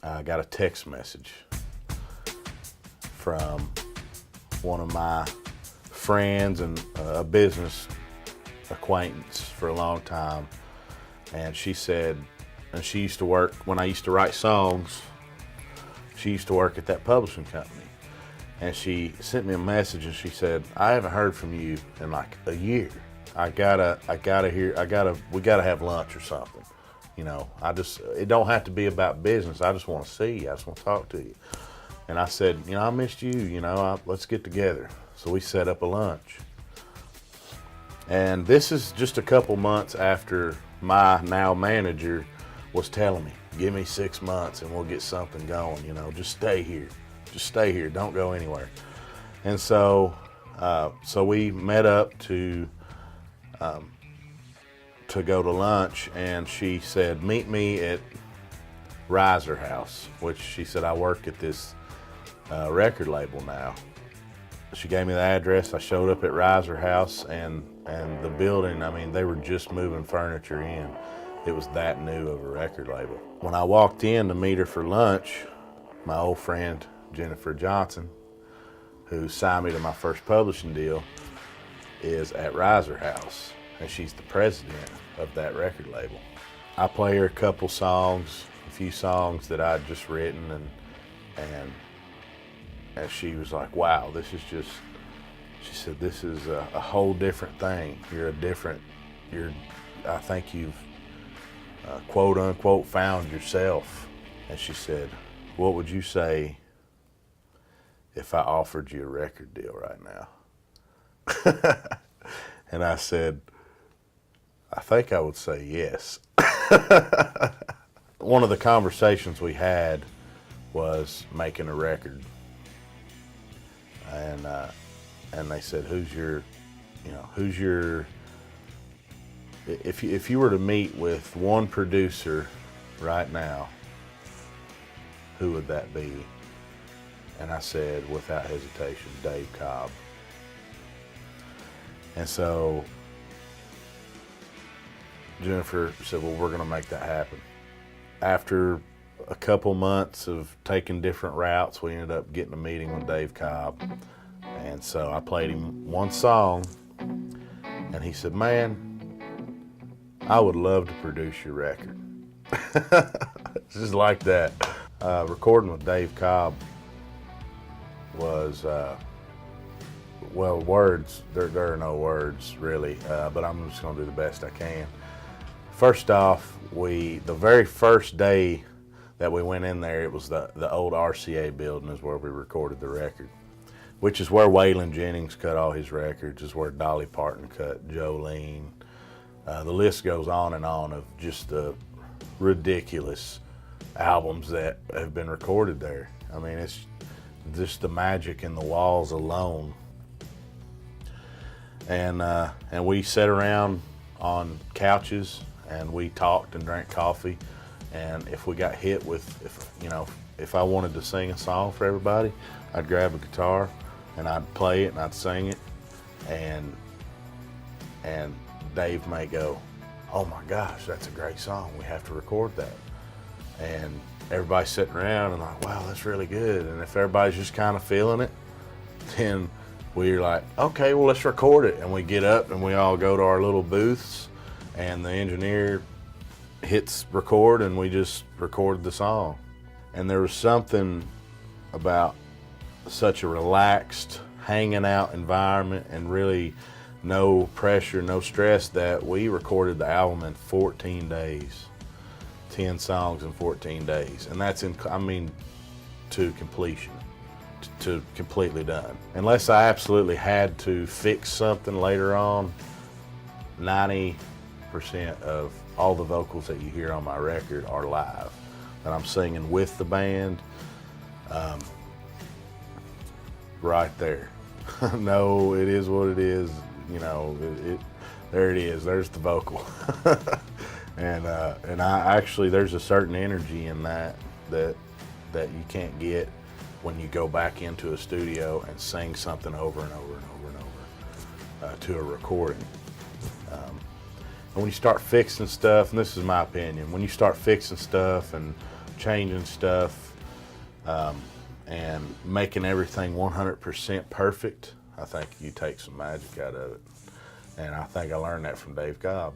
I got a text message from one of my friends and a business acquaintance for a long time. And she said, and she used to work, when I used to write songs, she used to work at that publishing company. And she sent me a message and she said, I haven't heard from you in like a year. We gotta have lunch or something. You know, it don't have to be about business. I just want to see you. I just want to talk to you. And I said, you know, I missed you, you know, let's get together. So we set up a lunch. And this is just a couple months after my now manager was telling me, give me 6 months and we'll get something going, you know, just stay here. Just stay here, don't go anywhere. And so we met up to go to lunch, and she said, meet me at Riser House, which she said, I work at this record label now. She gave me the address. I showed up at Riser House, and the building, I mean, they were just moving furniture in. It was that new of a record label. When I walked in to meet her for lunch, my old friend Jennifer Johnson, who signed me to my first publishing deal, is at Riser House, and she's the president of that record label. I play her a couple songs, a few songs that I'd just written, and she was like, wow, this is just, she said, this is a whole different thing. I think you've quote unquote found yourself. And she said, what would you say if I offered you a record deal right now? And I said, I think I would say yes. One of the conversations we had was making a record. And they said, if you were to meet with one producer right now, who would that be? And I said, without hesitation, Dave Cobb. And so Jennifer said, well, we're gonna make that happen. After a couple months of taking different routes, we ended up getting a meeting with Dave Cobb. And so I played him one song, and he said, man, I would love to produce your record. Just like that. Recording with Dave Cobb was, well, words, there are no words really, but I'm just gonna do the best I can. First off, the very first day that we went in there, it was the old RCA building is where we recorded the record, which is where Waylon Jennings cut all his records, is where Dolly Parton cut Jolene. The list goes on and on of just the ridiculous albums that have been recorded there. I mean, it's just the magic in the walls alone. And we sat around on couches and we talked and drank coffee. And if we got hit with, if I wanted to sing a song for everybody, I'd grab a guitar and I'd play it and I'd sing it. And Dave may go, oh my gosh, that's a great song. We have to record that. And everybody's sitting around and like, wow, that's really good. And if everybody's just kind of feeling it, then we're like, okay, well, let's record it. And we get up and we all go to our little booths, and the engineer hits record and we just record the song. And there was something about such a relaxed, hanging out environment and really no pressure, no stress, that we recorded the album in 14 days. 10 songs in 14 days. And that's to completion, to completely done. Unless I absolutely had to fix something later on, 90% of all the vocals that you hear on my record are live. And I'm singing with the band, right there. No, it is what it is. There it is. There's the vocal. and I actually, there's a certain energy in that you can't get when you go back into a studio and sing something over and over and over and over to a recording. And when you start fixing stuff, and this is my opinion, when you start fixing stuff and changing stuff, and making everything 100% perfect, I think you take some magic out of it. And I think I learned that from Dave Cobb.